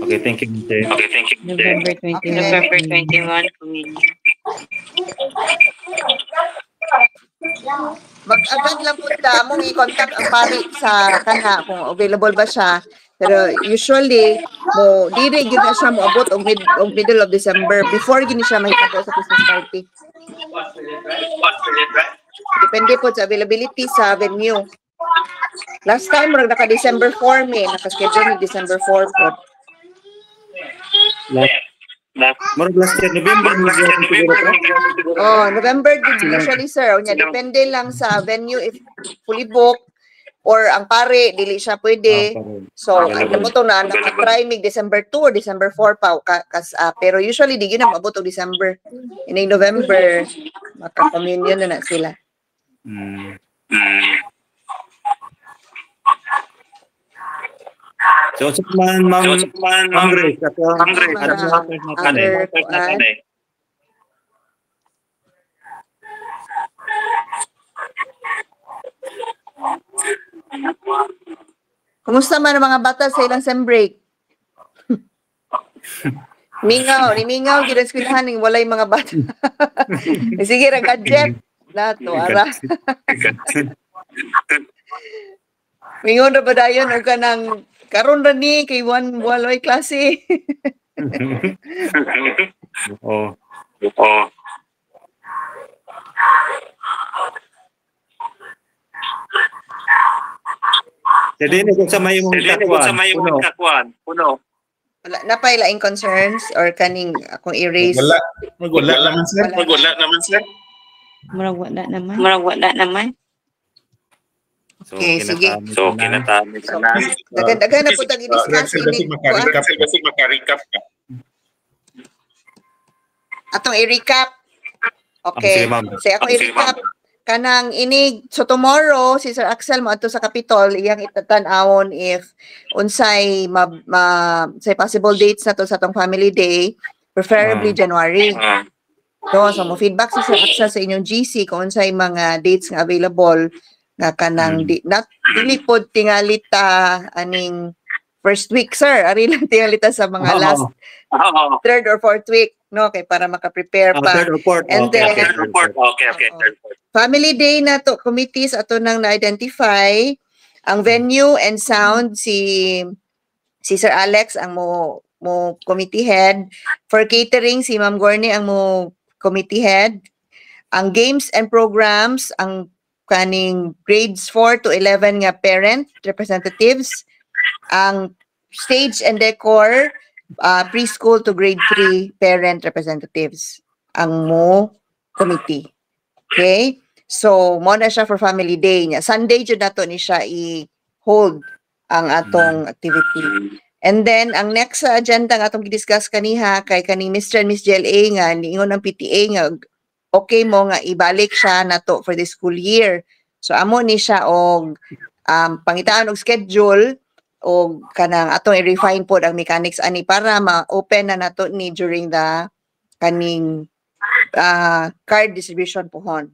Okay, thank you. November 21. November 21. communion. Mag-agad lang po mong i-contact ang pari sa kana kung available ba siya. Pero usually, diri gyud na siya moabot og middle of December before gyud siya mahitabo sa Christmas party. Depende po sa availability sa venue. Last time murag naka December 4 naka-schedule ni December 4 po. Murag last year November. November usually, sir. Unya depende lang sa venue if fully booked or ang pare dili siya pwede. So ano mo to na naka-try mig December 2 or December 4 pa pero usually di gyud na maabot og December. In November maka-communion na sila. So sa man Congress ato Kumusta man ang mga bata sa ilang sem break? Mingaw gyud ang eskwelahan ning walay mga bata. Sige ra gadget nato ara. Mingon ra ba dayon og kanang karon ra ni kay walay klase. Jadi ni kung sa may kakuan. Puno. Wala na pa ilaing concerns or kaning akong erase. Wala naman sir. Murag wala naman. Okay, sige. So kinatami ka na. Dagan na po tag i-discuss ini. Maka-recap ka. Atong i-recap. Okay. Sige, ma'am. Say ako i-recap kanang ini so tomorrow si Sir Axel mo adto sa Capitol iyang itatan-awon if unsay say possible dates na to sa tong family day, preferably January. So mo feedback si Sir Axel sa inyong GC kung unsay mga dates nga available nga kanang dili pod tingalita aning first week, sir. Ari lang tingalita sa mga last third or fourth week, no, kay para maka-prepare pa. Third or fourth. And then Third report. Okay. Third report. Family day na to, committees ato nang na-identify ang venue and sound si Sir Alex ang mo committee head. For catering si Ma'am Gornie ang mo committee head. Ang games and programs ang kaning grades 4 to 11 nga parent representatives. Ang stage and decor preschool to grade 3 parent representatives ang mo committee. Okay? So, mo na siya for family day niya. Sunday jud nato ni siya i-hold ang atong activity. And then, ang next sa agenda nga atong gidiscuss kaniha kay kaning Mr. and Miss GLA nga, niingon ng PTA nga, okay mo nga ibalik siya nato for the school year. So, amo ni siya og pangitaan og schedule o kanang atong i-refine po ang mechanics ani para ma-open na nato ni during the kaning card distribution pohon.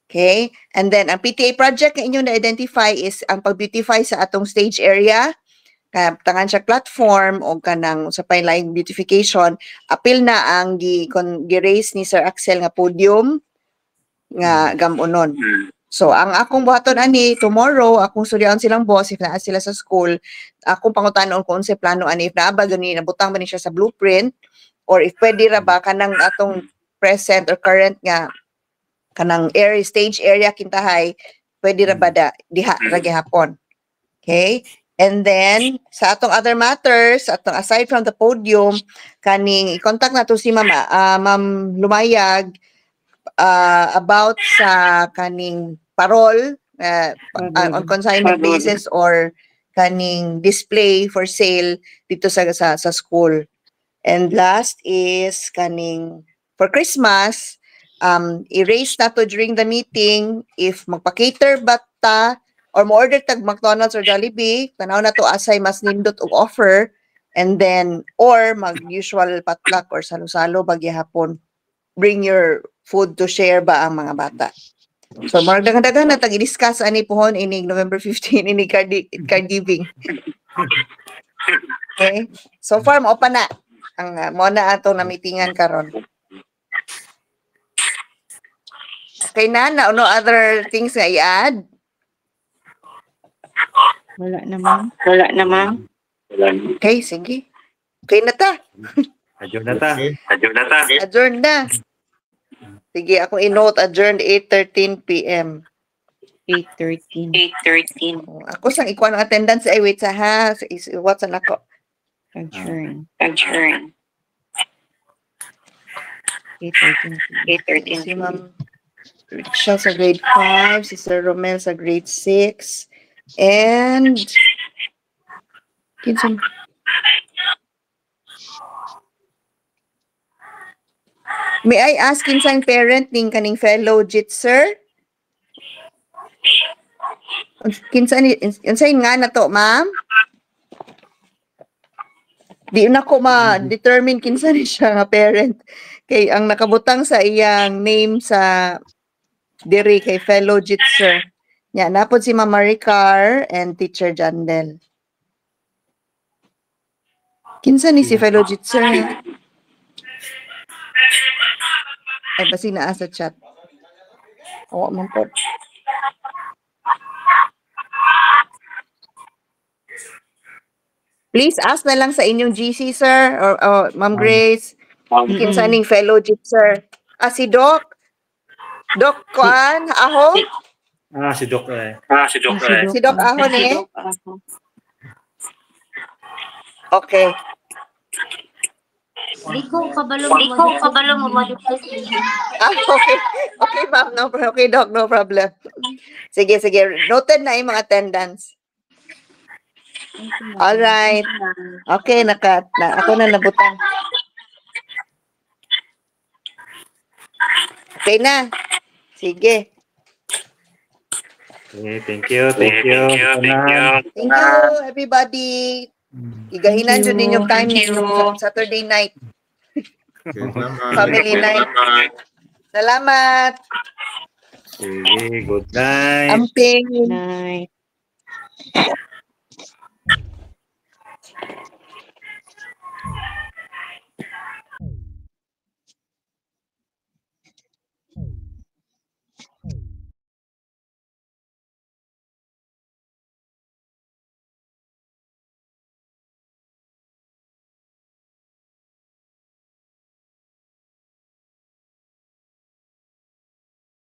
Okay? And then, ang PTA project na inyong na-identify is ang pag-beautify sa atong stage area. Tangan siya platform o kanang sa line beautification. Apil na ang gi-raise ni Sir Axel nga podium nga gamunon. So, ang akong buhaton ani, tomorrow, akong suryaon silang boss, if naa sila sa school, akong pangutanon kung sa plano ani, if naaba gani, nabutang ba ni siya sa blueprint, or if pwede ra ba, kanang atong present or current nga, kanang area, stage area kintahay, pwede ra ba diha ra gihapon. Okay? And then, sa atong other matters, aside from the podium, kaning, i-contact na to si Ma'am Lumayag, about sa kaning parol on consignment basis or kaning display for sale dito sa school. And last is kaning for Christmas, i-raise na to during the meeting if magpa-cater ba ta or mo-order tag McDonald's or Jollibee, tanaw na to asay mas nindot og offer, and then or mag-usual potluck or salo-salo bagyahapon. Bring your food to share ba ang mga bata. So, maragdagan na tag-i-discuss ani pohon ining November 15 ining card giving. Okay? So far, mo pa na. Ang mo na ato na meetingan karon. Okay na? No other things nga i-add? Wala naman. Okay, sige. Okay na ta. Adyo na ta. Adjourn na. Sige, ako i-note adjourned 8:13 p.m. 8:13. Ako sang ikuha ng attendance. Ay, wait sa ha. What's an ako? Adjourn. 8:13. Si Ma'am Rachel sa grade 5, si Sir Romel sa grade 6, and kinsan? May I ask kinsang parent ning kaning fellow Jitser? Kinsan nga na to, ma'am? Di na ko ma-determine kinsan siya nga parent. Kay ang nakabutang sa iyang name sa diri kay fellow Jitser. Nya napod si Ma'am Maricar and Teacher Jandel. Kinsan ni si fellow Jitser? Ay, basi naa sa chat. Awa man po. Please ask na lang sa inyong GC, sir, or Ma'am Grace. Kinsa ning fellow Jitser? Si Doc. Doc Kuan, Aho? Si Doc. Si Doc Aho ni? Okay. Ikaw kabalo mo Okay. Okay, ma'am. No problem. Okay, Doc. No problem. Sige. Noted na yung mga attendance. Alright. Okay, ako na nabutang. Okay na. Sige. Okay, thank you. Thank you, everybody. Igahinan dyan ninyong time ninyo Saturday night. Family night. Salamat. Sige, good night. Amping. Night.